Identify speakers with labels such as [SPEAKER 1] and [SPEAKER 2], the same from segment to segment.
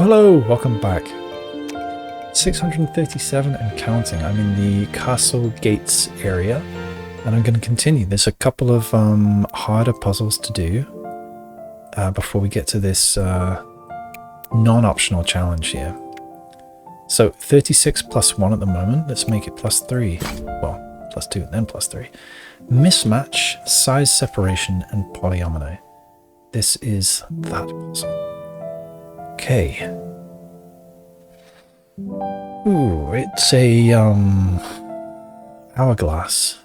[SPEAKER 1] Hello, welcome back. 637 and counting. I'm in the castle gates area, and I'm going to continue. There's a couple of harder puzzles to do before we get to this non-optional challenge here. So 36 plus 1 at the moment. Let's make it plus 3. Well, plus 2 and then plus 3. Mismatch, size separation, and polyomino. This is that puzzle. Okay. Ooh, it's a hourglass.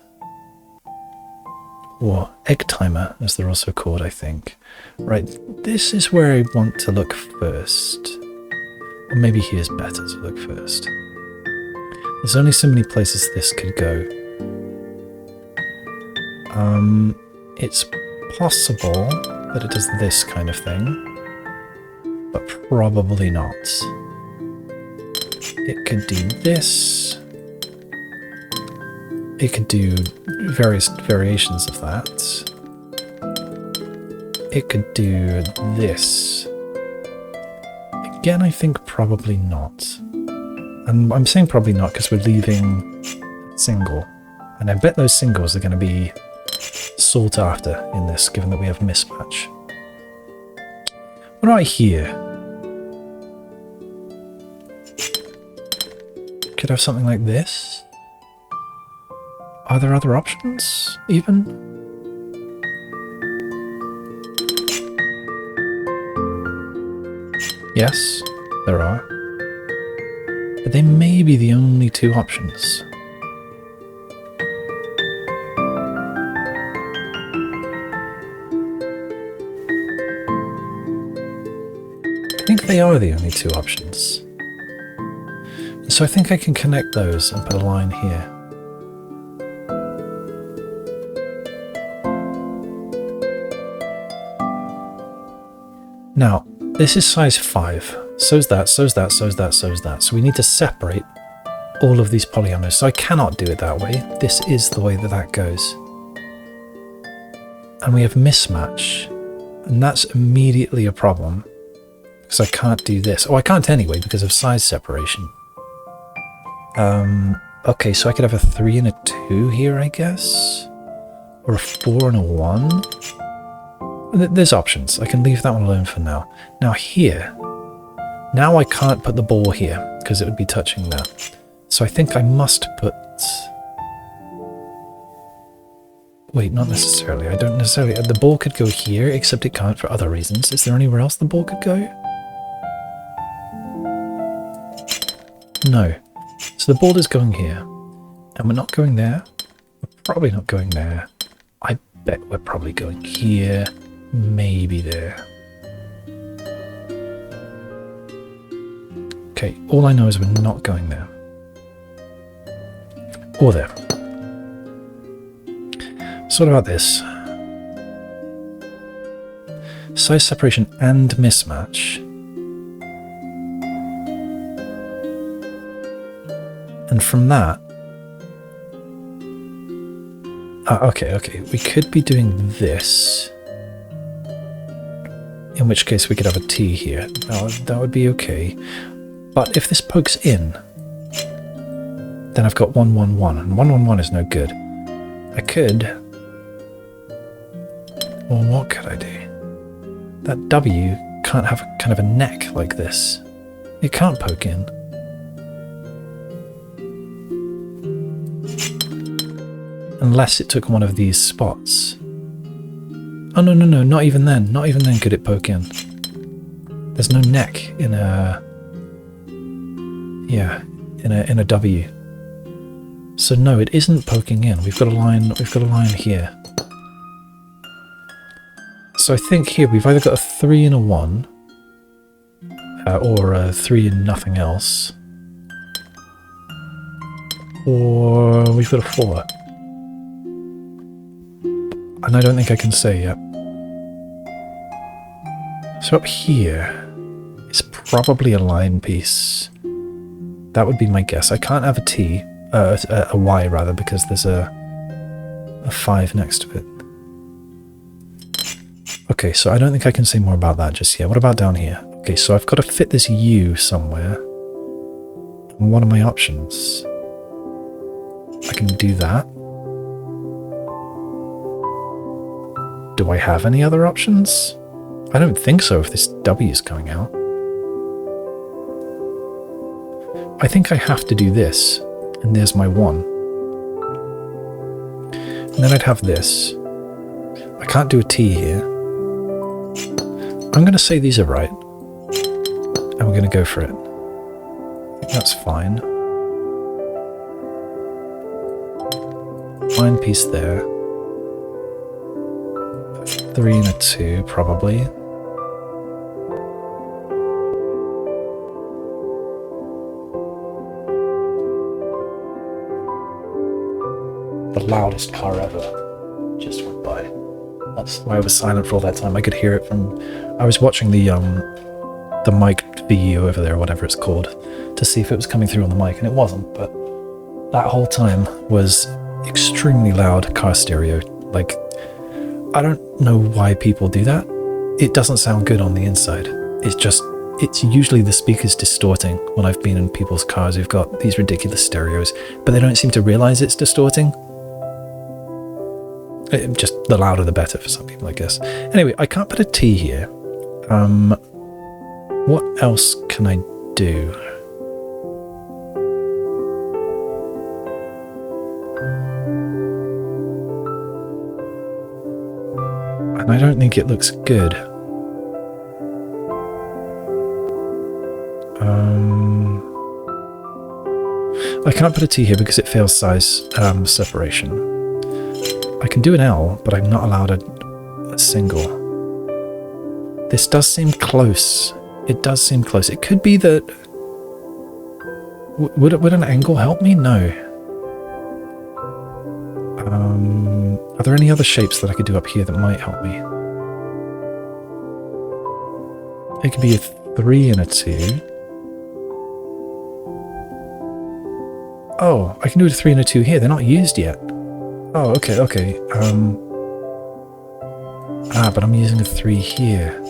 [SPEAKER 1] Or egg timer, as they're also called, I think. Right, this is where I want to look first. Or maybe here's better to look first. There's only so many places this could go. It's possible that it does this kind of thing, but probably not. It could do this. It could do various variations of that. It could do this. Again, I think probably not. And I'm saying probably not because we're leaving single. And I bet those singles are going to be sought after in this, given that we have mismatch. What about here? Could have something like this. Are there other options, even? Yes, there are. But they may be the only two options. I think they are the only two options. So I think I can connect those and put a line here. Now, this is size 5. So's that, so's that, so's that, so's that. So we need to separate all of these polyominoes. So I cannot do it that way. This is the way that that goes. And we have mismatch. And that's immediately a problem. Because I can't do this. Oh, I can't anyway because of size separation. Okay, so I could have a 3 and a 2 here, I guess? Or a 4 and a 1? There's options. I can leave that one alone for now. Now here. Now I can't put the ball here, because it would be touching that. So I think I must put... Wait, not necessarily. I don't necessarily... The ball could go here, except it can't for other reasons. Is there anywhere else the ball could go? No. So the ball is going here, and we're not going there. We're probably not going there. I bet we're probably going here, maybe there. Okay, all I know is we're not going there. Or there. So what about this? Size separation and mismatch. And from that... okay. We could be doing this. In which case we could have a T here. That would be okay. But if this pokes in, then I've got 1, 1, 1. And 1, 1, 1 is no good. I could... Well, what could I do? That W can't have kind of a neck like this. It can't poke in. Unless it took one of these spots. Oh, no, not even then. Not even then could it poke in. There's no neck in a... Yeah, in a W. So no, it isn't poking in. We've got a line here. So I think here we've either got a 3 and a 1. Or a 3 and nothing else. Or we've got a 4. And I don't think I can say yet. So up here is probably a line piece. That would be my guess. I can't have a T, a Y rather, because there's a 5 next to it. Okay, so I don't think I can say more about that just yet. What about down here? Okay, so I've got to fit this U somewhere. And what are my options? I can do that. Do I have any other options? I don't think so if this W is coming out. I think I have to do this. And there's my 1. And then I'd have this. I can't do a T here. I'm going to say these are right. And we're going to go for it. I think that's fine. Line piece there. 3 and a 2, probably. The loudest car ever just went by. That's why I was silent for all that time. I could hear it from... I was watching the mic VU over there, or whatever it's called, to see if it was coming through on the mic, and it wasn't, but that whole time was extremely loud car stereo. Like, I don't know why people do that. It doesn't sound good on the inside. It's usually the speakers distorting when I've been in people's cars who've got these ridiculous stereos, but they don't seem to realize it's distorting. Just the louder the better for some people, I guess. Anyway, I can't put a T here. What else can I do? And I don't think it looks good. I can't put a T here because it fails size separation. I can do an L, but I'm not allowed a single. This does seem close. It does seem close. It could be that... Would an angle help me? No. Are there any other shapes that I could do up here that might help me? It could be a 3 and a 2. Oh, I can do a 3 and a 2 here. They're not used yet. Oh, okay, okay. But I'm using a 3 here.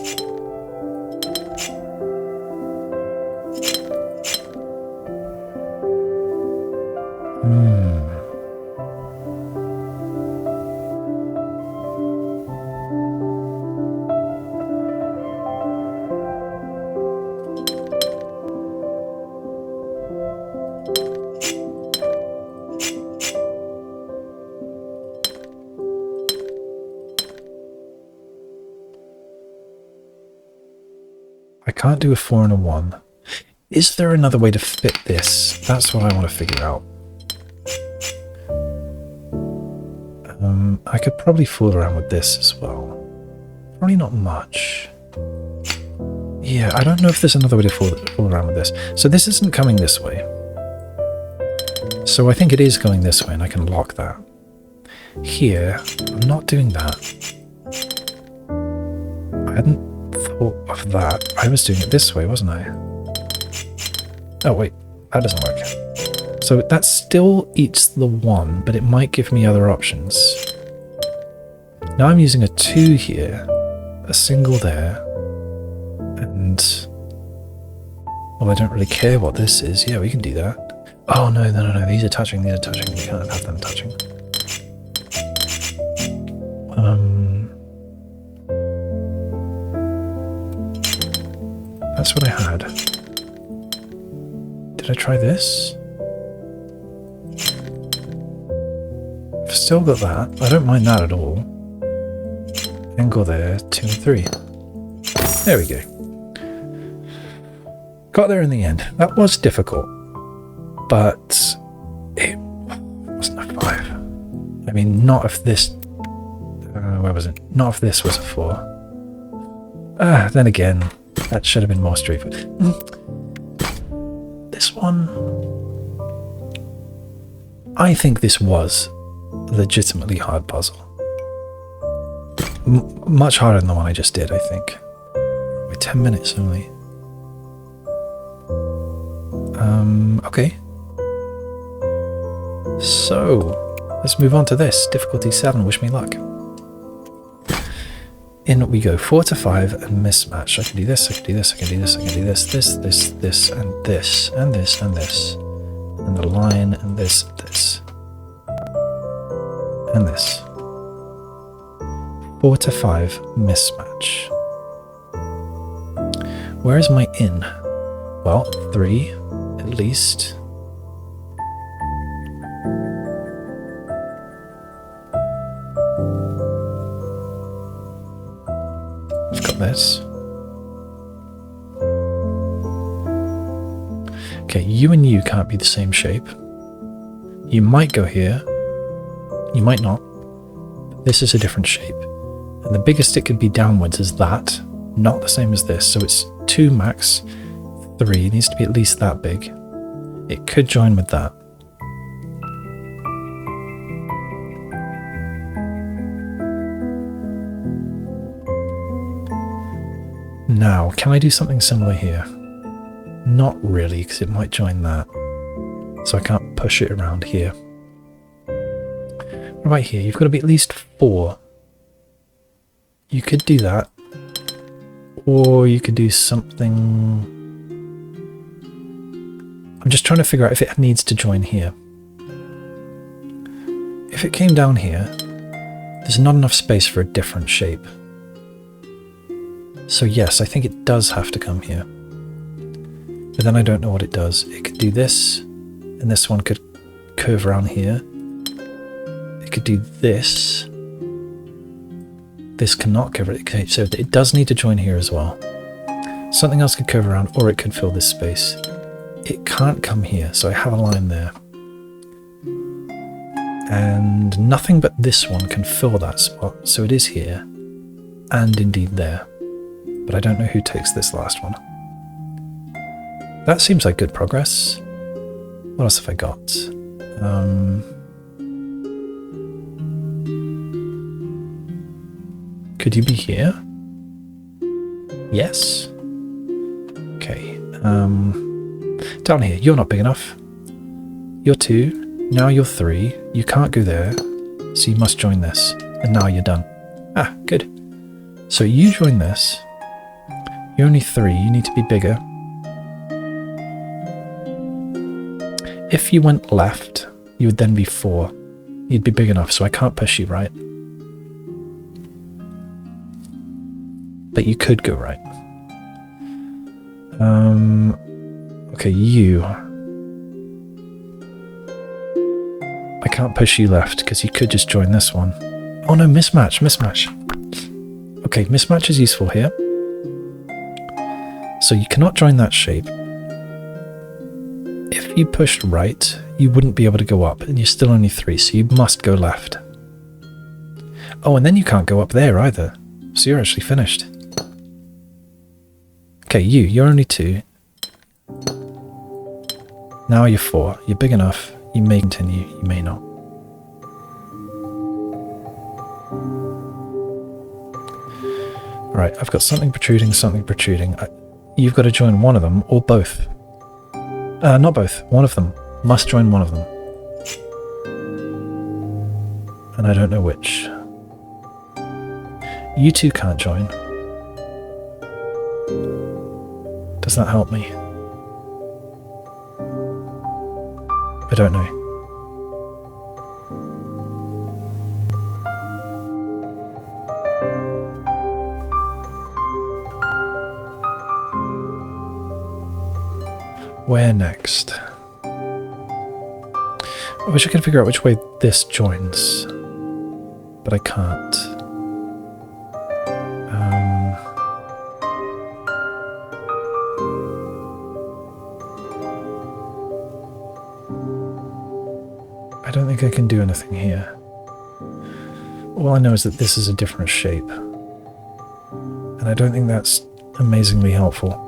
[SPEAKER 1] I can't do a 4 and a 1. Is there another way to fit this? That's what I want to figure out. I could probably fool around with this as well. Probably not much. Yeah, I don't know if there's another way to fool around with this. So this isn't coming this way. So I think it is going this way, and I can lock that. Here, I'm not doing that. I hadn't thought of that. I was doing it this way, wasn't I? Oh wait, that doesn't work. So that still eats the 1, but it might give me other options. Now I'm using a 2 here, a single there, and... well, I don't really care what this is. Yeah, we can do that. Oh no, no, no, no, these are touching, we can't have them touching. That's what I had. Did I try this? I've still got that. I don't mind that at all. Angle there, 2 and 3. There we go. Got there in the end. That was difficult, but it wasn't a 5. I mean, not if this... where was it? Not if this was a 4. Then again, that should have been more straightforward. This one... I think this was a legitimately hard puzzle. Much harder than the one I just did, I think. Wait, 10 minutes only. Okay. So, let's move on to this. Difficulty 7, wish me luck. In we go, 4 to 5 and mismatch. I can do this, I can do this, I can do this, I can do this, this, and this, and this, and this. And the line, and this, and this. 4 to 5 mismatch. Where is my in? Well, 3 at least. I've got this. Okay, you and you can't be the same shape. You might go here. You might not. This is a different shape. And the biggest it could be downwards is that. Not the same as this. So it's 2 max. 3. It needs to be at least that big. It could join with that. Now, can I do something similar here? Not really, because it might join that. So I can't push it around here. What about here? You've got to be at least 4. You could do that. Or you could do something... I'm just trying to figure out if it needs to join here. If it came down here, there's not enough space for a different shape. So yes, I think it does have to come here. But then I don't know what it does. It could do this, and this one could curve around here. It could do this. This cannot cover it. Okay, so it does need to join here as well. Something else could curve around, or it could fill this space. It can't come here, so I have a line there. And nothing but this one can fill that spot, so it is here, and indeed there. But I don't know who takes this last one. That seems like good progress. What else have I got? Could you be here? Yes. Okay. Down here, you're not big enough. You're 2. Now you're 3. You can't go there, so you must join this. And now you're done. Ah, good. So you join this. You're only 3. You need to be bigger. If you went left, you would then be 4. You'd be big enough, so I can't push you right. But you could go right. Okay, you. I can't push you left, because you could just join this one. Oh no, mismatch. Okay, mismatch is useful here. So you cannot join that shape. If you pushed right, you wouldn't be able to go up, and you're still only 3, so you must go left. Oh, and then you can't go up there either, so you're actually finished. Okay, you're only 2. Now you're 4. You're big enough. You may continue, you may not. Right, I've got something protruding. You've got to join one of them, or both. Not both. One of them. Must join one of them. And I don't know which. You two can't join. Does that help me? I don't know. Where next? I wish I could figure out which way this joins, but I can't. I don't think I can do anything here. All I know is that this is a different shape, and I don't think that's amazingly helpful.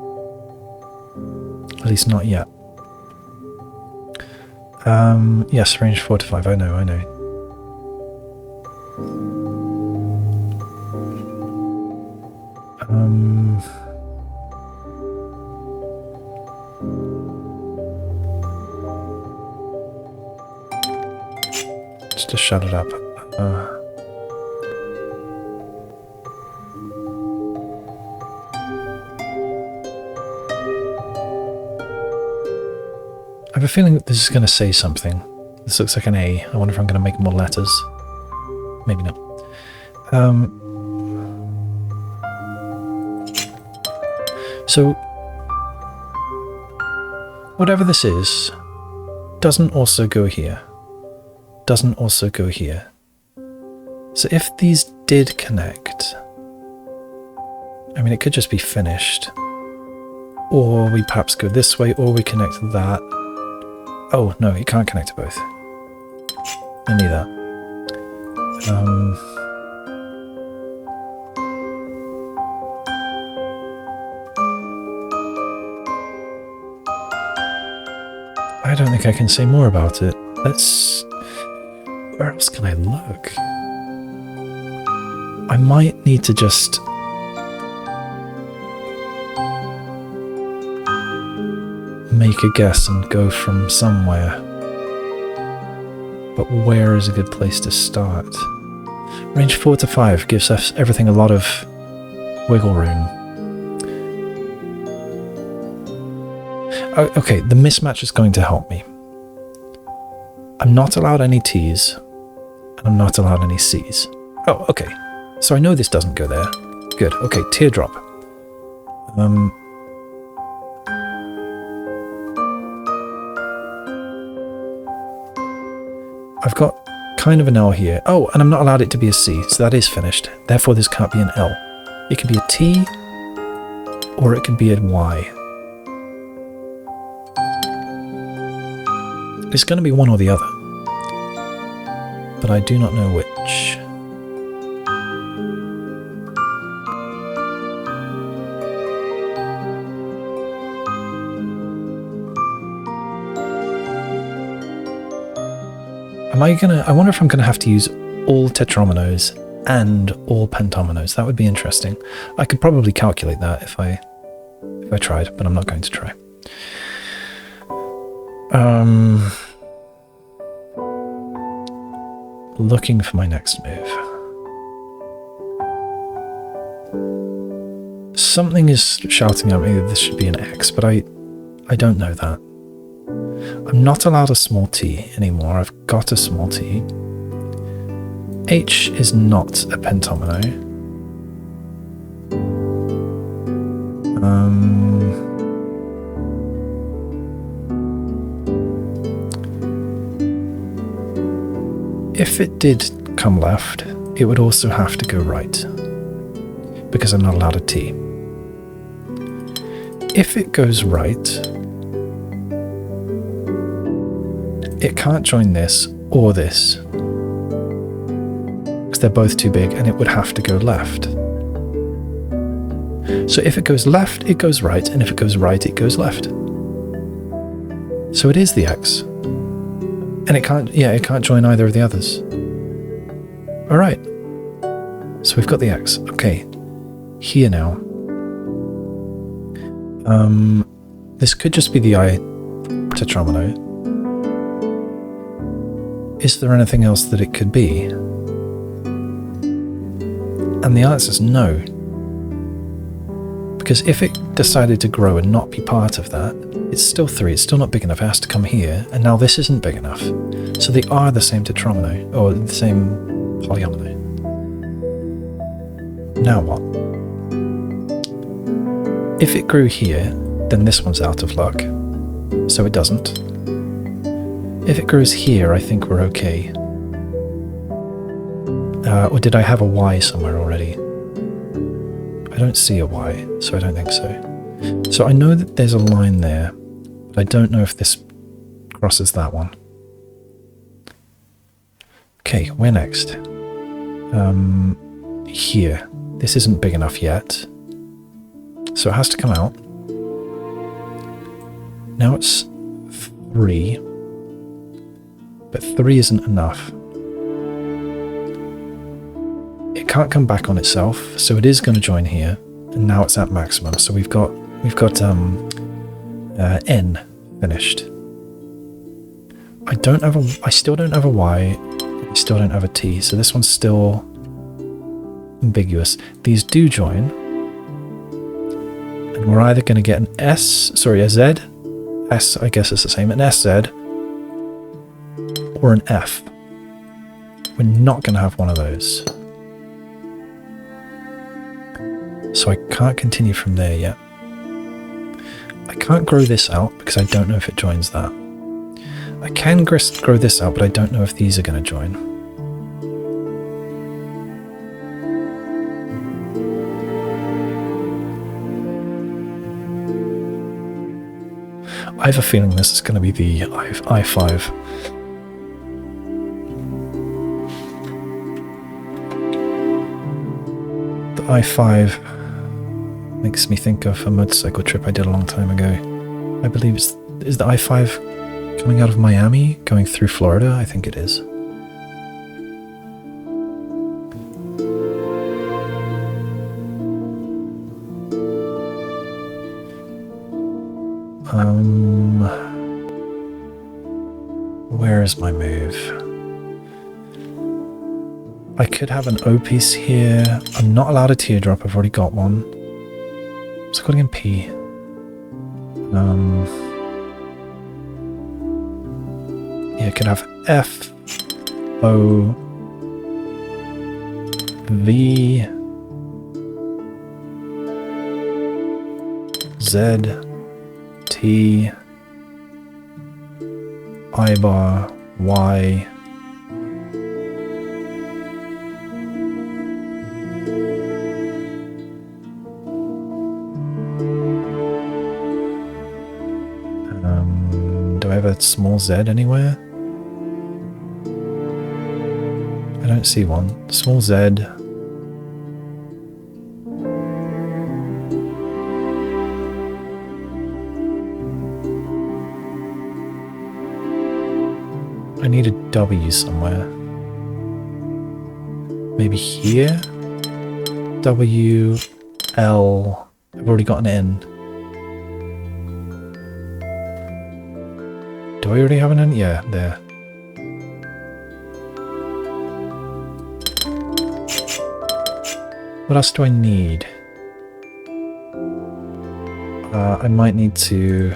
[SPEAKER 1] At least not yet. Yes, range 4 to 5, I know. Just to shut it up. I have a feeling that this is going to say something. This looks like an A. I wonder if I'm going to make more letters. Maybe not. So, whatever this is, doesn't also go here. Doesn't also go here. So if these did connect, I mean, it could just be finished. Or we perhaps go this way, or we connect that. Oh, no, it can't connect to both. Only that. I don't think I can say more about it. Let's... Where else can I look? I might need to just... make a guess and go from somewhere. But where is a good place to start? Range 4 to 5 gives us everything a lot of wiggle room. Oh, okay, the mismatch is going to help me. I'm not allowed any T's, and I'm not allowed any C's. Oh, okay. So I know this doesn't go there. Good, okay, teardrop. I've got kind of an L here. Oh, and I'm not allowed it to be a C, so that is finished. Therefore, this can't be an L. It can be a T, or it can be a Y. It's going to be one or the other, but I do not know which. I wonder if I'm going to have to use all tetrominoes and all pentominoes. That would be interesting. I could probably calculate that if I tried, but I'm not going to try. Looking for my next move. Something is shouting at me that this should be an X, but I don't know that. I'm not allowed a small t anymore. I've got a small t. H is not a pentomino. If it did come left, it would also have to go right, because I'm not allowed a T. If it goes right, it can't join this or this, because they're both too big, and it would have to go left. So if it goes left, it goes right, and if it goes right, it goes left. So it is the X. And it can't join either of the others. All right. So we've got the X. Okay. Here now. This could just be the I tetromino. Is there anything else that it could be? And the answer is no. Because if it decided to grow and not be part of that, it's still 3, it's still not big enough, it has to come here, and now this isn't big enough. So they are the same tetromino, or the same polyomino. Now what? If it grew here, then this one's out of luck. So it doesn't. If it grows here, I think we're okay. Or did I have a Y somewhere already? I don't see a Y, so I don't think so. So I know that there's a line there, but I don't know if this crosses that one. Okay, where next? Here. This isn't big enough yet, so it has to come out. Now it's 3, but 3 isn't enough. It can't come back on itself, so it is going to join here, and now it's at maximum. So we've got N finished. I still don't have a Y. I still don't have a T, so this one's still ambiguous. These do join, and we're either going to get a Z, S, I guess it's the same, an SZ, or an F. We're not going to have one of those. So I can't continue from there yet. I can't grow this out because I don't know if it joins that. I can grow this out, but I don't know if these are going to join. I have a feeling this is going to be the I5. The I5 makes me think of a motorcycle trip I did a long time ago. I believe is the I5 coming out of Miami, going through Florida? I think it is. Where is my move? I could have an O piece here. I'm not allowed a teardrop, I've already got one. What's it called again? P. Yeah, I could have F, O, V, Z, T, I bar, Y, do I have a small Z anywhere? I don't see one. Small Z. I need a W somewhere. Maybe here? W, L. I've already got an N. Do I already have an N? Yeah, there. What else do I need? I might need to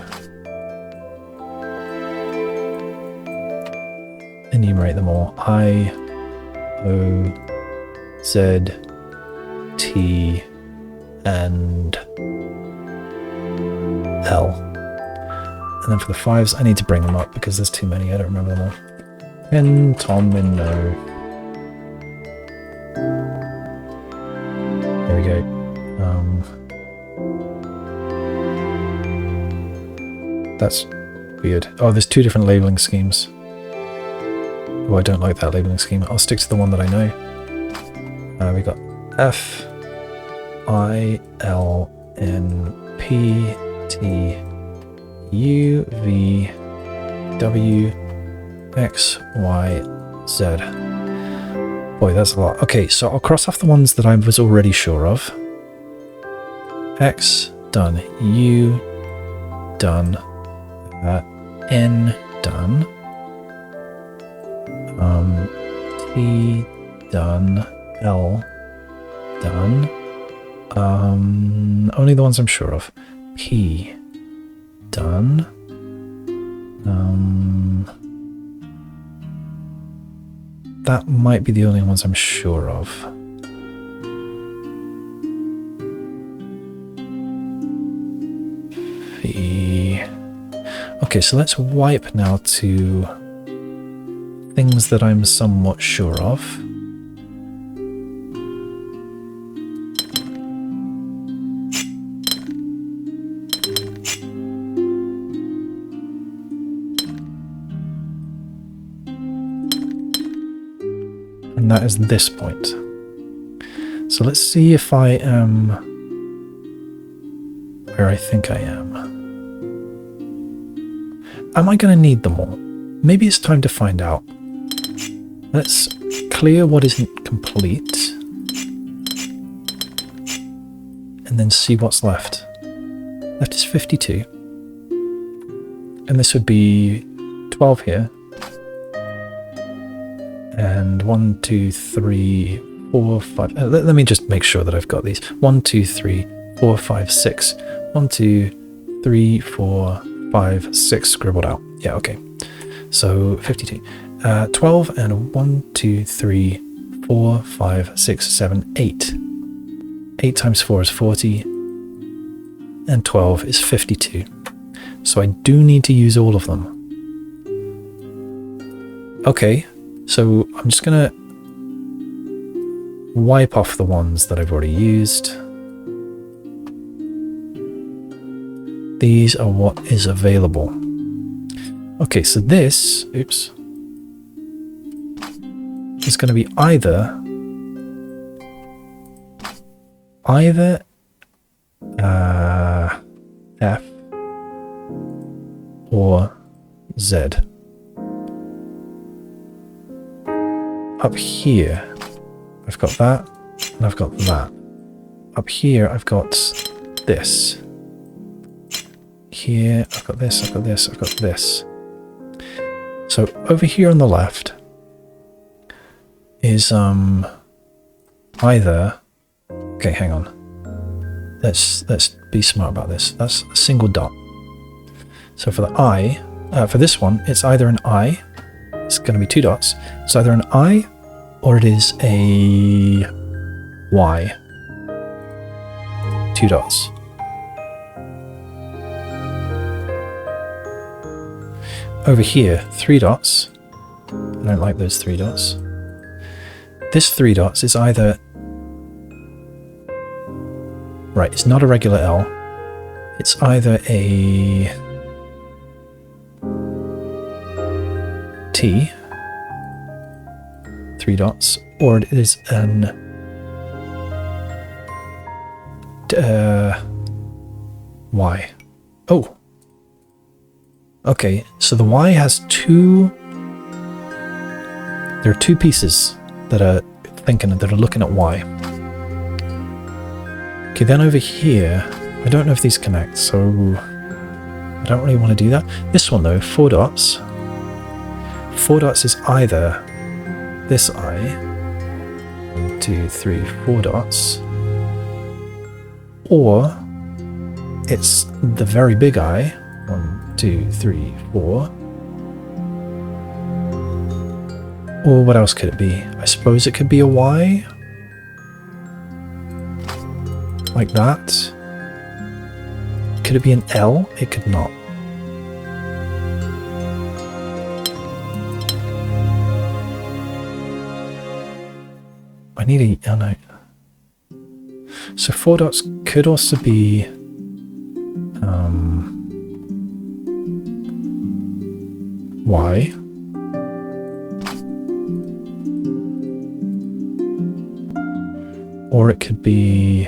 [SPEAKER 1] enumerate them all. I, O, Z, T, and L. And then for the 5s, I need to bring them up because there's too many. I don't remember them all. N, Tom, and No. There we go. That's weird. Oh, there's 2 different labeling schemes. Oh, I don't like that labeling scheme. I'll stick to the one that I know. We got F, I, L, N, P, T, U, V, W, X, Y, Z. Boy, that's a lot. Okay, so I'll cross off the ones that I was already sure of. X, done. U, done. N, done. T, done. L, done. Only the ones I'm sure of. P, done. That might be the only ones I'm sure of. V. Okay, so let's wipe now to things that I'm somewhat sure of. And that is this point. So let's see if I am where I think I am. Am I going to need them all? Maybe it's time to find out. Let's clear what isn't complete. And then see what's left. Left is 52. And this would be 12 here. And 1, 2, 3, 4, 5. Let me just make sure that I've got these. 1, 2, 3, 4, 5, 6. 1, 2, 3, 4, 5, 6 scribbled out. Yeah, okay. So 52. 12 and 1, 2, 3, 4, 5, 6, 7, 8. 8 times 4 is 40. And 12 is 52. So I do need to use all of them. Okay, so I'm just going to wipe off the ones that I've already used. These are what is available. Okay, so this, oops, is going to be either F or Z. Up here, I've got that, and I've got that. Up here, I've got this. Here, I've got this, I've got this, I've got this. So over here on the left is either, okay, hang on. Let's be smart about this. That's a single dot. So for the I, for this one, it's either an I. It's going to be 2 dots. It's either an I or it is a Y. 2 dots. Over here, 3 dots. I don't like those 3 dots. This 3 dots is either... Right, it's not a regular L. It's either a T, 3 dots, or it is an Y. Oh. Okay, so the Y has 2... There are 2 pieces that are looking at Y. Okay, then over here, I don't know if these connect, so I don't really want to do that. This one though, 4 dots. 4 dots is either this I, 1, 2, 3, 4 dots, or it's the very big I, 1, 2, 3, 4. Or what else could it be? I suppose it could be a Y. Like that. Could it be an L? It could not. I need a... Oh no. So 4 dots could also be... Y. Or it could be...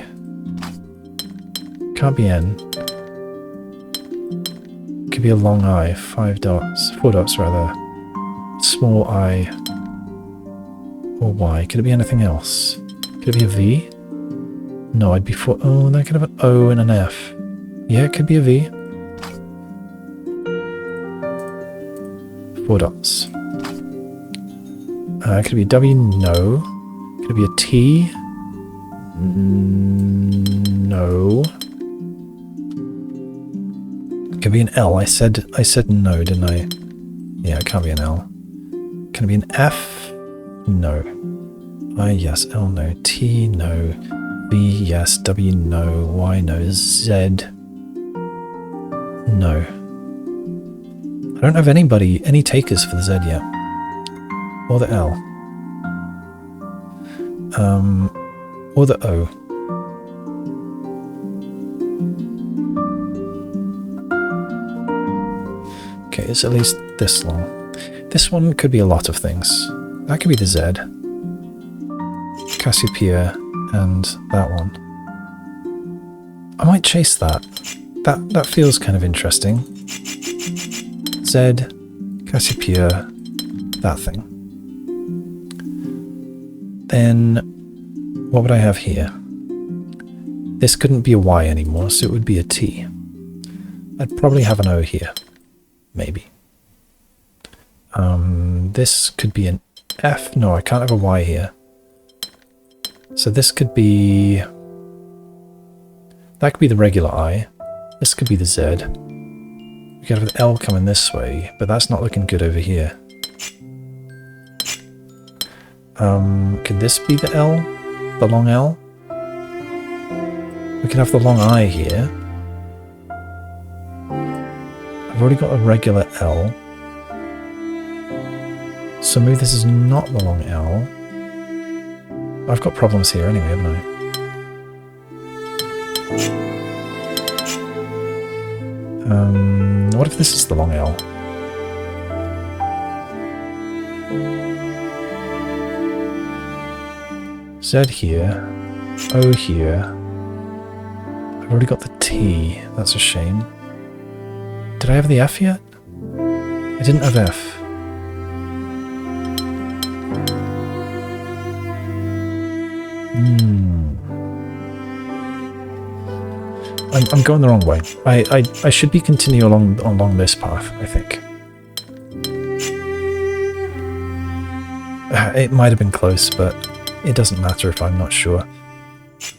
[SPEAKER 1] Can't be N. It could be a long I, 5 dots, 4 dots rather. Small I. Or Y. Could it be anything else? Could it be a V? No, I'd be for... Oh, then I could have an O and an F. Yeah, it could be a V. 4 dots. Could it be a W? No. Could it be a T? No. Could be an L. I said no, didn't I? Yeah, it can't be an L. Can it be an F? No. I yes. L no. T no. B yes. W no. Y no. Z no. I don't have any takers for the Z yet. Or the L. Or the O. Okay, it's at least this long. This one could be a lot of things. That could be the Z. Cassiopeia and that one. I might chase that. That feels kind of interesting. Z, Cassiopeia, that thing. Then, what would I have here? This couldn't be a Y anymore, so it would be a T. I'd probably have an O here. Maybe. This could be an F. No, I can't have a Y here. So this could be... That could be the regular I. This could be the Z. We We could have the L coming this way, but that's not looking good over here. Could this be the L? The long L? We could have the long I here. I've already got a regular L. So maybe this is not the long L. I've got problems here anyway, haven't I? What if this is the long L? Z here, O here. I've already got the T, that's a shame. Did I have the F yet? I didn't have F. I'm going the wrong way. I should be continuing along this path, I think. It might have been close, but it doesn't matter if I'm not sure.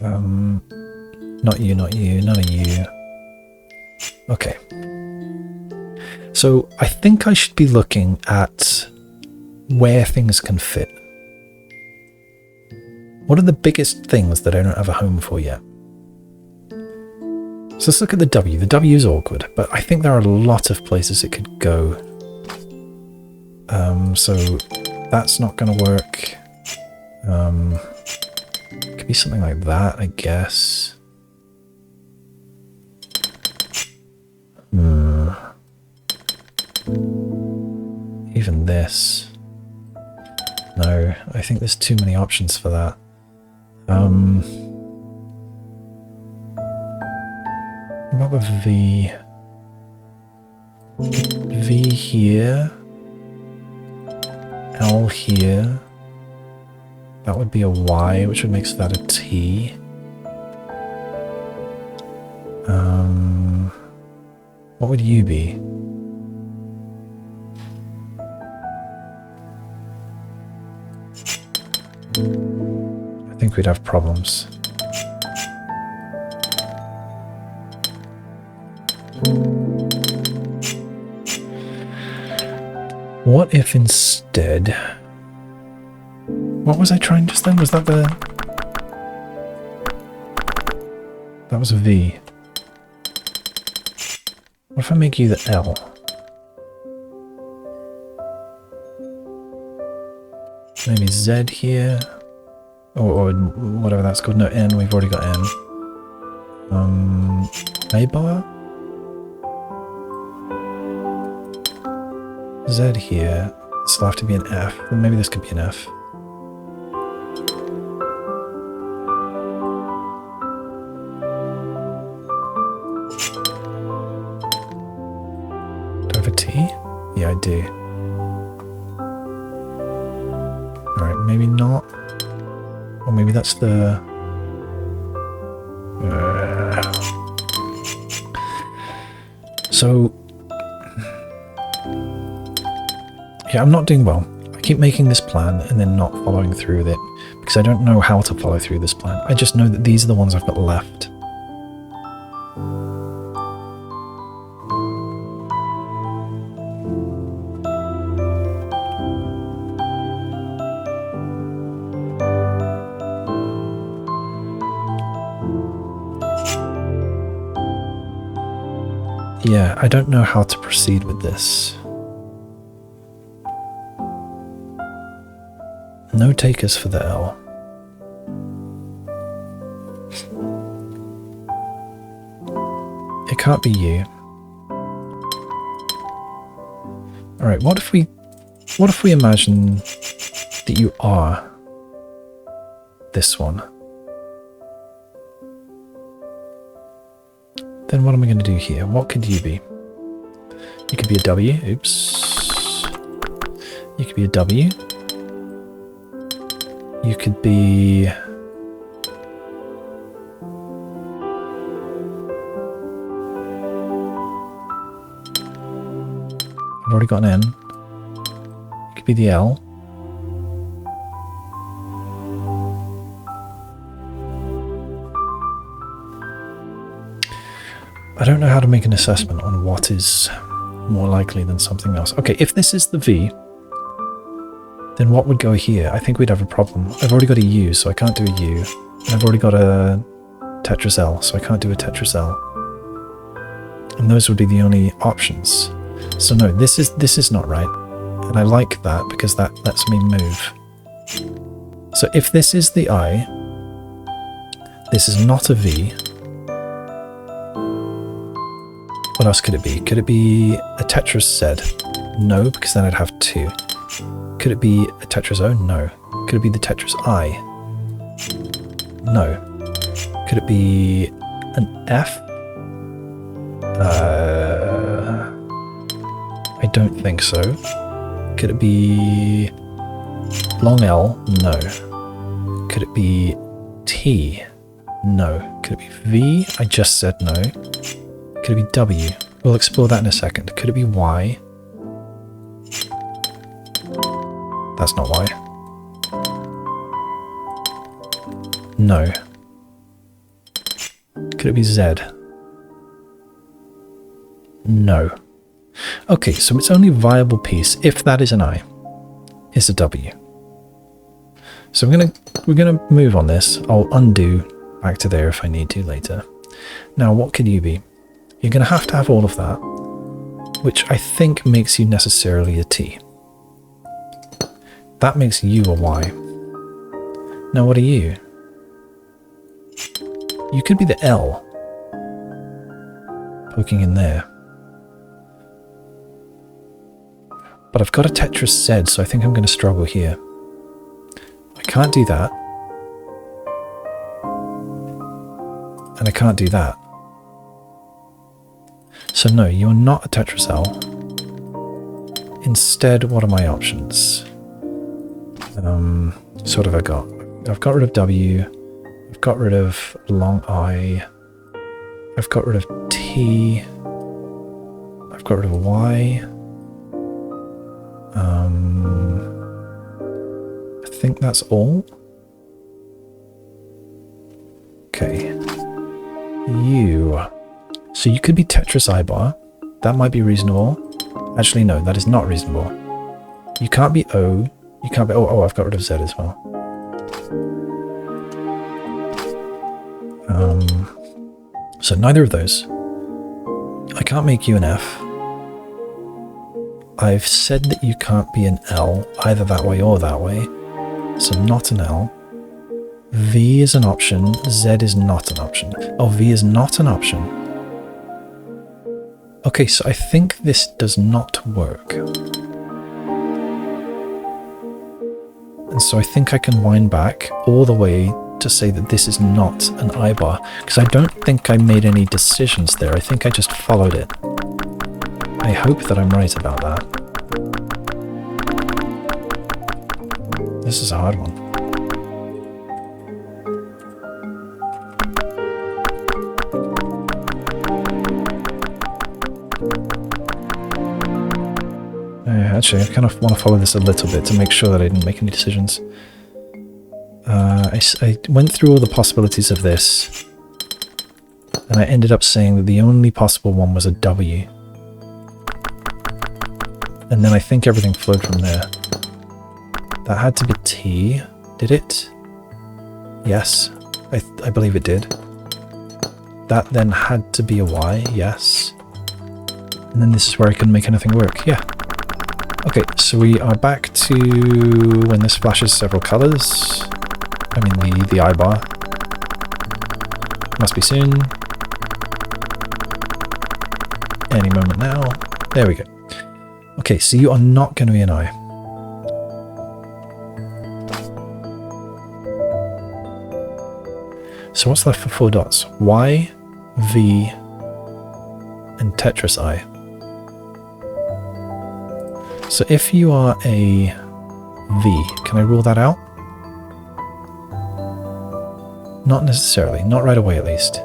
[SPEAKER 1] Not you, none of you. Okay. So I think I should be looking at where things can fit. What are the biggest things that I don't have a home for yet? So let's look at the W. The W is awkward, but I think there are a lot of places it could go. So that's not going to work. Could be something like that, I guess. Even this. No, I think there's too many options for that. What about V? V here. L here. That would be a Y, which would make that a T. What would U be? I think we'd have problems. What if instead... What was I trying just then? Was that the... That was a V. What if I make you the L? Maybe Z here? Or whatever that's called. No, N. We've already got N. A bar? Z here. This will have to be an F. Or maybe this could be an F. Do I have a T? Yeah, I do. Alright, maybe not. Or maybe that's the... So... Yeah, I'm not doing well. I keep making this plan and then not following through with it because I don't know how to follow through this plan. I just know that these are the ones I've got left. Yeah, I don't know how to proceed with this. No takers for the L. It can't be you. Alright, what if we imagine that you are this one? Then what am I going to do here? What could you be? You could be a W. Oops. You could be a W. You could be... I've already got an N. You could be the L. I don't know how to make an assessment on what is more likely than something else. Okay, if this is the V, then what would go here? I think we'd have a problem. I've already got a U, so I can't do a U. And I've already got a Tetris L, so I can't do a Tetris L. And those would be the only options. So no, this is not right. And I like that because that lets me move. So if this is the I, this is not a V. What else could it be? Could it be a Tetris Z? No, because then I'd have 2. Could it be a Tetris O? No. Could it be the Tetris I? No. Could it be an F? I don't think so. Could it be long L? No. Could it be T? No. Could it be V? I just said no. Could it be W? We'll explore that in a second. Could it be Y? That's not Y. No. Could it be Z? No. Okay, so its only viable piece, if that is an I, is a W. So we're gonna move on this. I'll undo back to there if I need to later. Now, what could you be? You're gonna have to have all of that, which I think makes you necessarily a T. That makes you a Y. Now, what are you? You could be the L, poking in there. But I've got a Tetris Z, so I think I'm going to struggle here. I can't do that. And I can't do that. So no, you're not a Tetris L. Instead, what are my options? So what have I got? I've got rid of W. I've got rid of long I. I've got rid of T. I've got rid of Y. I think that's all. Okay. You. So you could be Tetris I bar. That might be reasonable. Actually, no, that is not reasonable. You can't be O. You can't be... Oh, I've got rid of Z as well. So neither of those. I can't make you an F. I've said that you can't be an L, either that way or that way. So not an L. V is an option. Z is not an option. Oh, V is not an option. Okay, so I think this does not work. And so I think I can wind back all the way to say that this is not an I bar, because I don't think I made any decisions there. I think I just followed it. I hope that I'm right about that. This is a hard one. Actually, I kind of want to follow this a little bit to make sure that I didn't make any decisions. I went through all the possibilities of this, and I ended up saying that the only possible one was a W. And then I think everything flowed from there. That had to be T, did it? Yes, I believe it did. That then had to be a Y, yes. And then this is where I couldn't make anything work, yeah. Okay, so we are back to when this flashes several colors. I mean the I bar. Must be soon. Any moment now. There we go. Okay, so you are not going to be an I. So what's left for 4 dots? Y, V, and Tetris I. So if you are a V, can I rule that out? Not necessarily, not right away at least.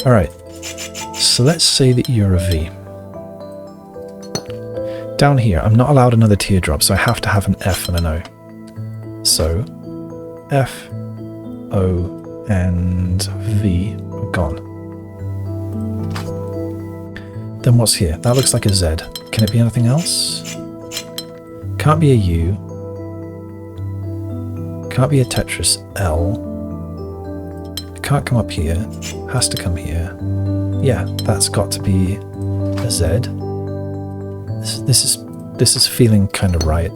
[SPEAKER 1] Alright, so let's say that you're a V. Down here, I'm not allowed another teardrop, so I have to have an F and an O. So, F, O, and V are gone. Then what's here? That looks like a Z. Can it be anything else? Can't be a U. Can't be a Tetris L. It can't come up here. Has to come here. Yeah, that's got to be a Z. This is feeling kind of right.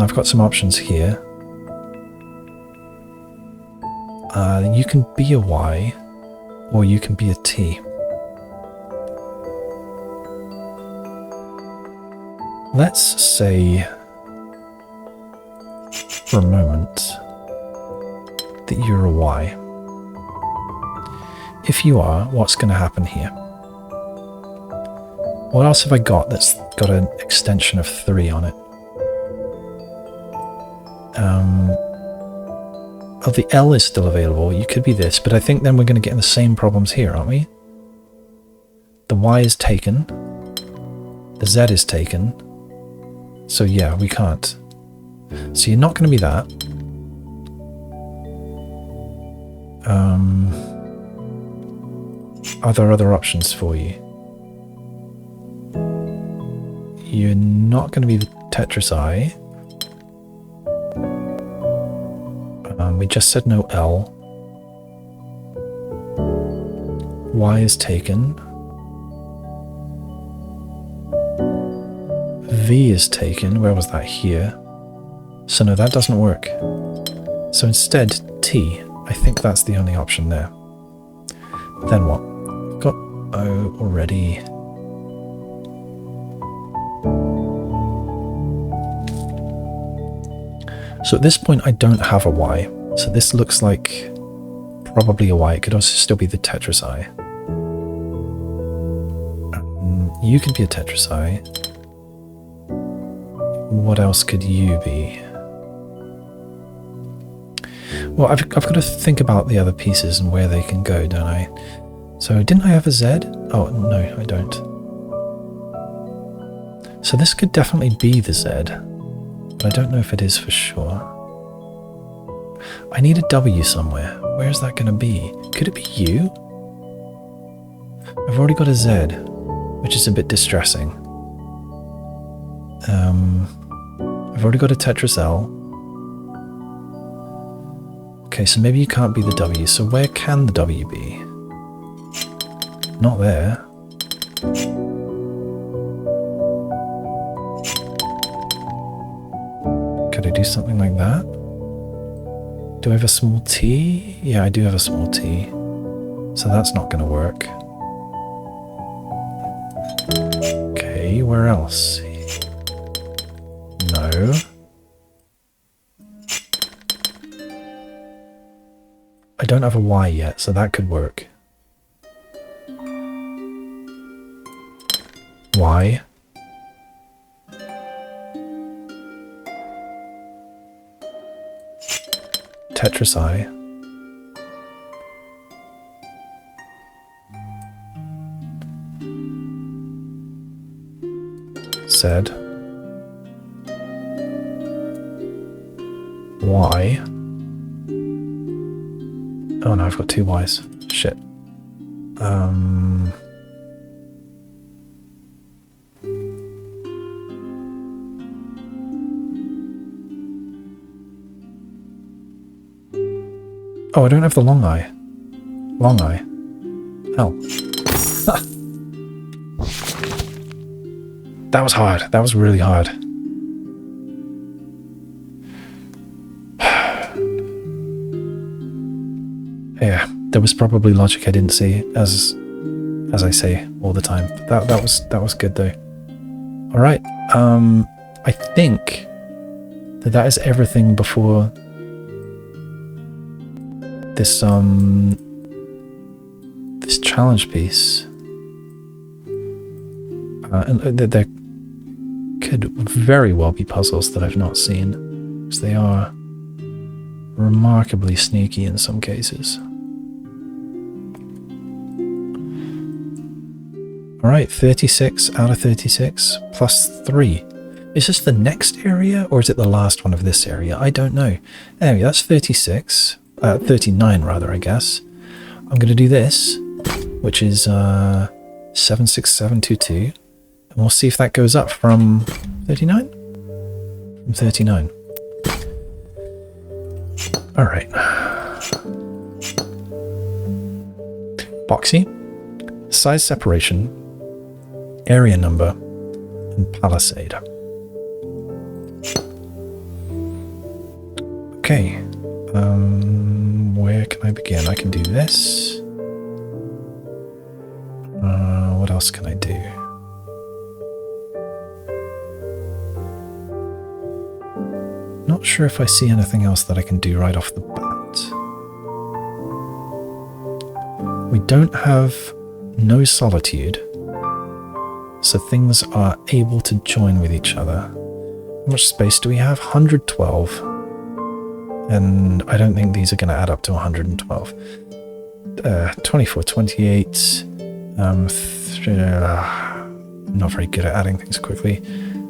[SPEAKER 1] I've got some options here. You can be a Y, or you can be a T. Let's say, for a moment, that you're a Y. If you are, what's going to happen here? What else have I got that's got an extension of 3 on it? Oh, the L is still available. You could be this, but I think then we're going to get in the same problems here, aren't we? The Y is taken. The Z is taken. So yeah, we can't. So you're not going to be that. Are there other options for you? You're not going to be the Tetris I. We just said no L. Y is taken. V is taken. Where was that? Here. So no, that doesn't work. So instead, T. I think that's the only option there. Then what? We've got O already. So at this point, I don't have a Y. So this looks like probably a Y. It could also still be the Tetris I. You could be a Tetris I. What else could you be? Well, I've got to think about the other pieces and where they can go, don't I? So didn't I have a Z? Oh, no, I don't. So this could definitely be the Z, but I don't know if it is for sure. I need a W somewhere. Where's that going to be? Could it be U? I've already got a Z, which is a bit distressing. I've already got a Tetris L. Okay, so maybe you can't be the W. So where can the W be? Not there. Could I do something like that? Do I have a small T? Yeah, I do have a small T. So that's not going to work. Okay, where else? No. I don't have a Y yet, so that could work. Y. Tetris I. Z. Y. Oh no, I've got 2 Ys. Shit. Oh, I don't have the long I. Long I. Hell. That was hard. That was really hard. Yeah, there was probably logic I didn't see, as I say all the time. That was good though. All right. I think that is everything before this this challenge piece. And there could very well be puzzles that I've not seen, because they are remarkably sneaky in some cases. Alright, 36 out of 36 plus 3. Is this the next area, or is it the last one of this area? I don't know. Anyway, that's 36. 39 rather, I guess. I'm going to do this. which is 76722. And we'll see if that goes up from 39? From 39. Alright. Boxy, size separation, area number, and palisade. Okay. Where can I begin? I can do this. What else can I do? Not sure if I see anything else that I can do right off the bat. We don't have no solitude, so things are able to join with each other. How much space do we have? 112. And I don't think these are going to add up to 112. 24, 28. Not very good at adding things quickly.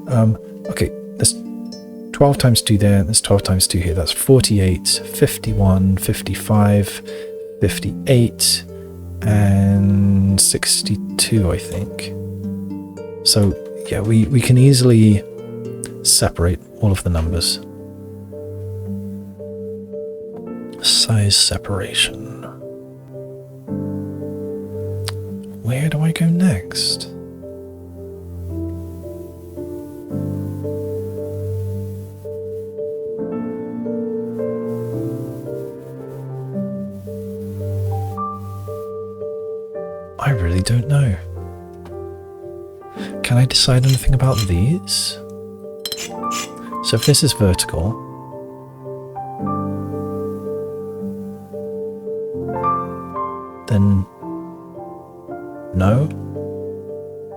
[SPEAKER 1] Okay, there's 12 times 2 there, and there's 12 times 2 here. That's 48, 51, 55, 58, and 62, I think. So, yeah, we can easily separate all of the numbers. Size separation. Where do I go next? I really don't know. Can I decide anything about these? So if this is vertical, then no,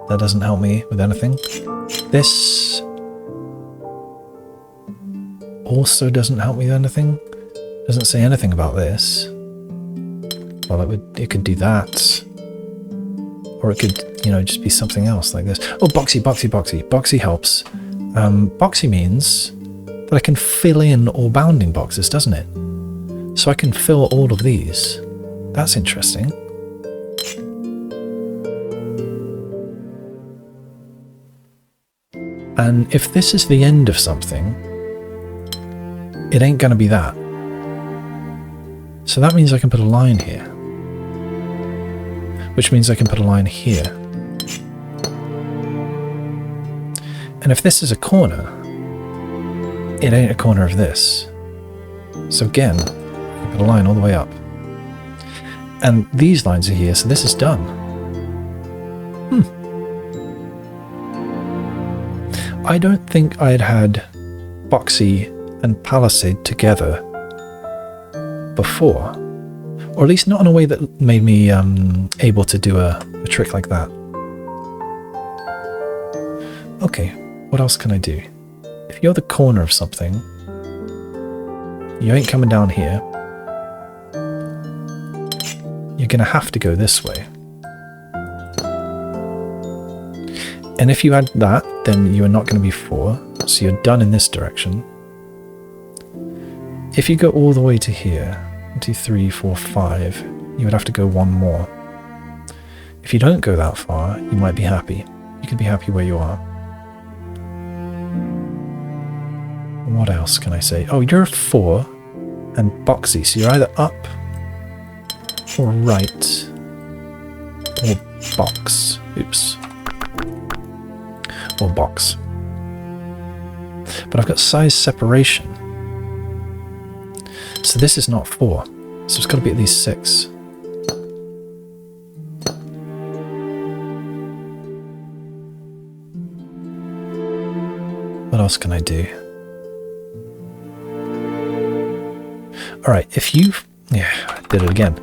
[SPEAKER 1] that doesn't help me with anything. This also doesn't help me with anything. Doesn't say anything about this. Well, it could do that, or it could, you know, just be something else like this. Oh, boxy, boxy, boxy. Boxy helps. Boxy means that I can fill in all bounding boxes, doesn't it? So I can fill all of these. That's interesting. And if this is the end of something, it ain't going to be that. So that means I can put a line here. Which means I can put a line here. And if this is a corner, it ain't a corner of this. So again, I can put a line all the way up. And these lines are here, so this is done. I don't think I'd had boxy and palisade together before. Or at least not in a way that made me able to do a trick like that. Okay, what else can I do? If you're the corner of something, you ain't coming down here. You're going to have to go this way. And if you add that, then you are not going to be 4. So you're done in this direction. If you go all the way to here, 1, 2, 3, 4, 5, you would have to go 1 more. If you don't go that far, you might be happy. You could be happy where you are. What else can I say? Oh, you're a 4 and boxy, so you're either up or right or box. Oops. Or box. But I've got size separation. So this is not 4. So it's got to be at least 6. What else can I do? Alright, if you... Yeah, I did it again.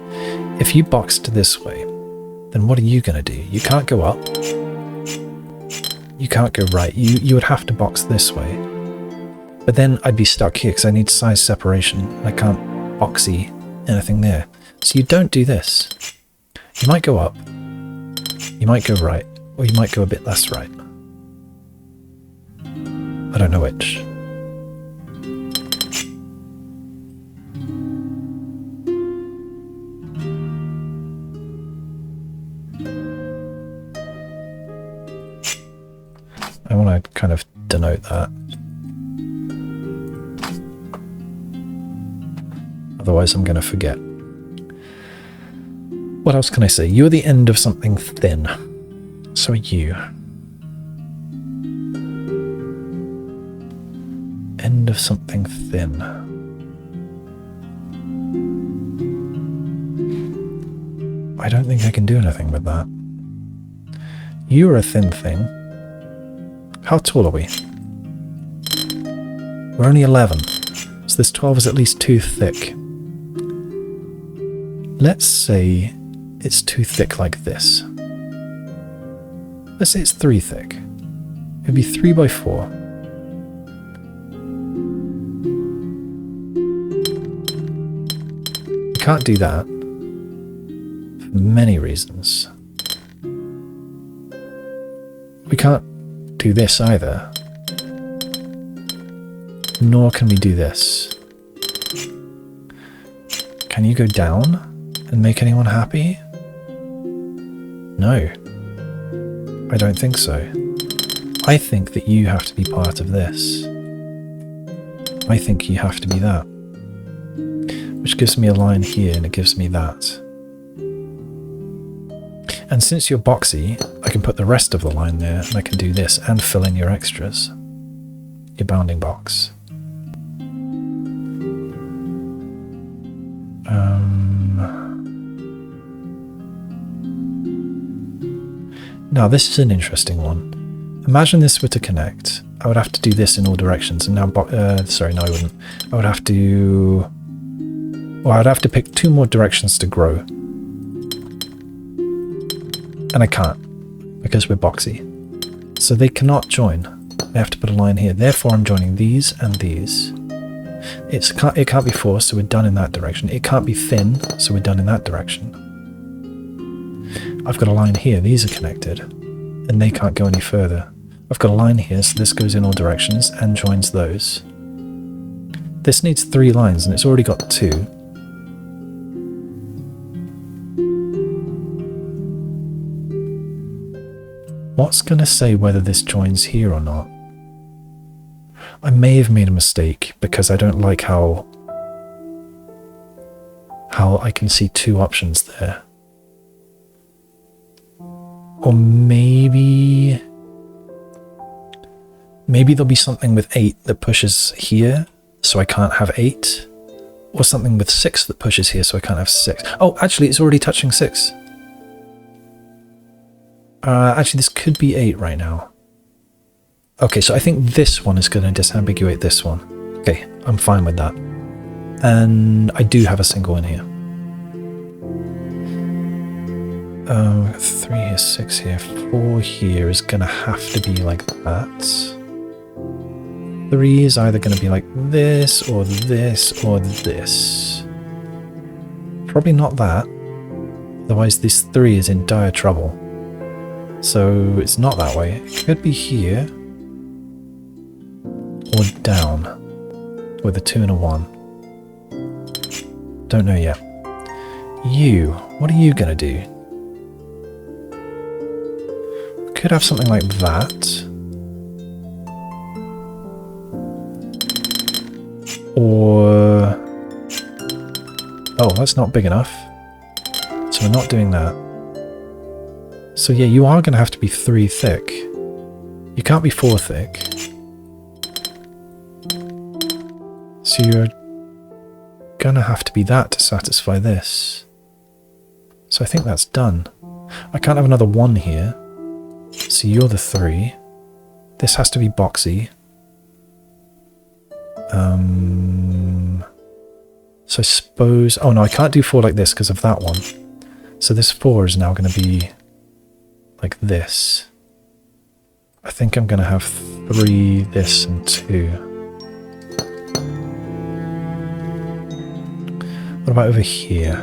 [SPEAKER 1] If you boxed this way, then what are you going to do? You can't go up. You can't go right. You would have to box this way. But then I'd be stuck here because I need size separation. And I can't boxy anything there. So you don't do this. You might go up. You might go right. Or you might go a bit less right. I don't know which. want to kind of denote that. Otherwise I'm going to forget. What else can I say? You're the end of something thin. So are you. End of something thin. I don't think I can do anything with that. You're a thin thing. How tall are we? We're only 11. So this 12 is at least too thick. Let's say it's too thick like this. Let's say it's 3 thick. It'd be 3 by 4. We can't do that. For many reasons. We can't do this either. Nor can we do this. Can you go down and make anyone happy? No. I don't think so. I think that you have to be part of this. I think you have to be that. Which gives me a line here and it gives me that. And since you're boxy, I can put the rest of the line there and I can do this and fill in your extras. Your bounding box. Now this is an interesting one. Imagine this were to connect. I would have to do this in all directions and now, sorry, no I wouldn't. I would have to, well I'd have to pick 2 more directions to grow. And I can't, because we're boxy. So they cannot join. I have to put a line here. Therefore I'm joining these and these. It can't be forced, so we're done in that direction. It can't be thin, so we're done in that direction. I've got a line here, these are connected, and they can't go any further. I've got a line here, so this goes in all directions and joins those. This needs 3 lines, and it's already got 2. What's going to say whether this joins here or not? I may have made a mistake because I don't like how I can see 2 options there. Or maybe there'll be something with 8 that pushes here, so I can't have 8. Or something with 6 that pushes here, so I can't have 6. Oh, actually, it's already touching 6. Actually, this could be 8 right now. Okay, so I think this one is going to disambiguate this one. Okay, I'm fine with that. And I do have a single in here. 3 here, 6 here, 4 here is going to have to be like that. 3 is either going to be like this, or this, or this. Probably not that. Otherwise this 3 is in dire trouble. So it's not that way. It could be here. Or down. With a 2 and a 1. Don't know yet. You. What are you going to do? Could have something like that. Or... oh, that's not big enough. So we're not doing that. So yeah, you are going to have to be 3 thick. You can't be 4 thick. So you're going to have to be that to satisfy this. So I think that's done. I can't have another 1 here. So you're the 3. This has to be boxy. So I suppose... oh no, I can't do 4 like this because of that one. So this 4 is now going to be like this. I think I'm going to have 3, this, and 2. What about over here?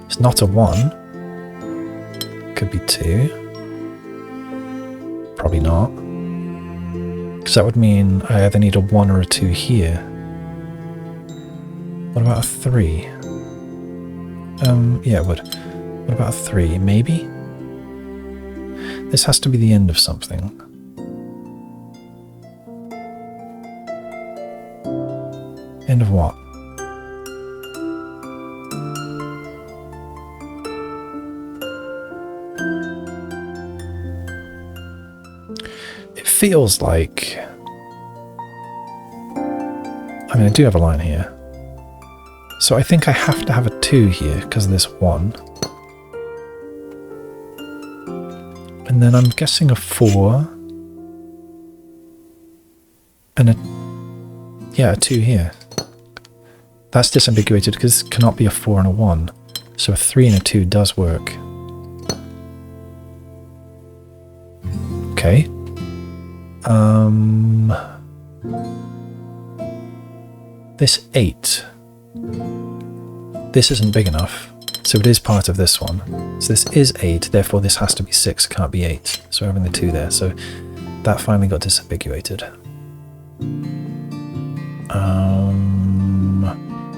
[SPEAKER 1] It's not a 1. Could be 2. Probably not. Because that would mean I either need a 1 or a 2 here. What about a 3? Yeah, it would. What about a 3? Maybe? This has to be the end of something. End of what? It feels like... I mean, I do have a line here. So I think I have to have a 2 here because of this 1. And then I'm guessing a 4. And a... yeah, a 2 here. That's disambiguated because it cannot be a 4 and a 1. So a 3 and a 2 does work. Okay. This 8. This isn't big enough, so it is part of this one. So this is 8, therefore this has to be 6, can't be 8. So having the 2 there, so that finally got disambiguated.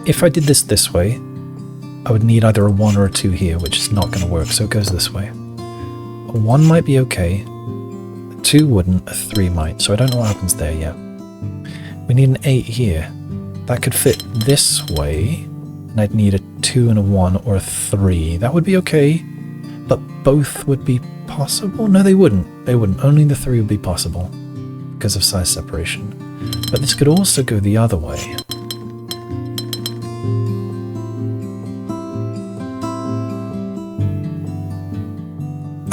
[SPEAKER 1] If I did this way, I would need either a 1 or a 2 here, which is not going to work, so it goes this way. A 1 might be okay, a 2 wouldn't, a 3 might, so I don't know what happens there yet. We need an 8 here. That could fit this way, and I'd need a 2 and a 1 or a 3. That would be okay, but both would be possible? No, they wouldn't. They wouldn't. Only the 3 would be possible because of size separation. But this could also go the other way.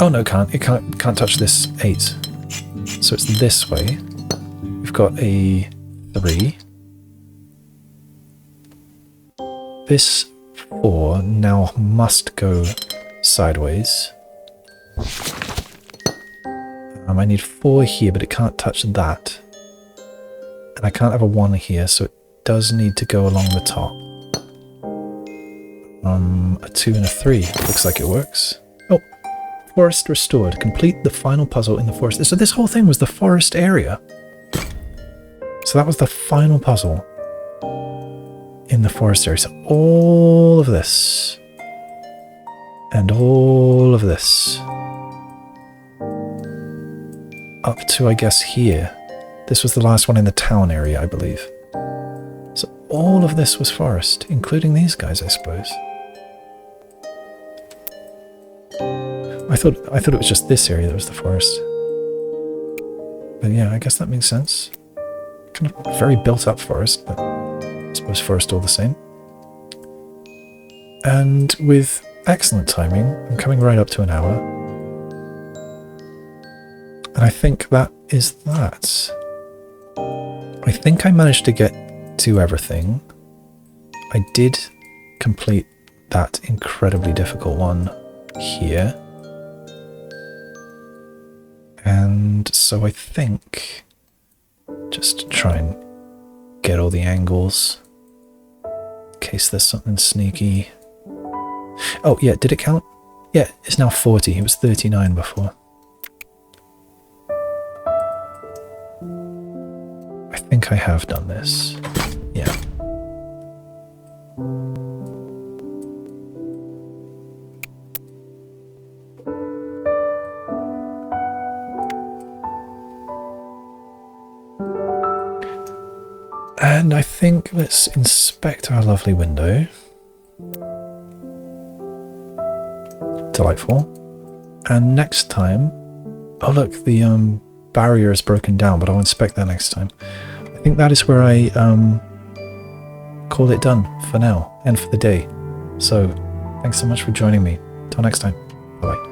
[SPEAKER 1] Oh no, it can't touch this 8. So it's this way. We've got a 3. This 4 now must go sideways. I need 4 here, but it can't touch that. And I can't have a 1 here, so it does need to go along the top. A 2 and a 3. Looks like it works. Oh, forest restored. Complete the final puzzle in the forest. So this whole thing was the forest area. So that was the final puzzle in the forest area. So all of this and all of this up to, I guess, here. This was the last one in the town area, I believe. So all of this was forest, including these guys, I suppose. I thought it was just this area that was the forest. But yeah, I guess that makes sense. Kind of very built up forest, but I suppose forest all the same. And with excellent timing, I'm coming right up to an hour. And I think that is that. I think I managed to get to everything. I did complete that incredibly difficult one here. And so I think, just to try and get all the angles, in case there's something sneaky. Oh yeah, did it count? Yeah, it's now 40. It was 39 before. I think I have done this. Yeah. And I think let's inspect our lovely window. Delightful. And next time, oh look, the barrier is broken down, but I'll inspect that next time. I think that is where I call it done for now and for the day. So thanks so much for joining me. Till next time. Bye bye.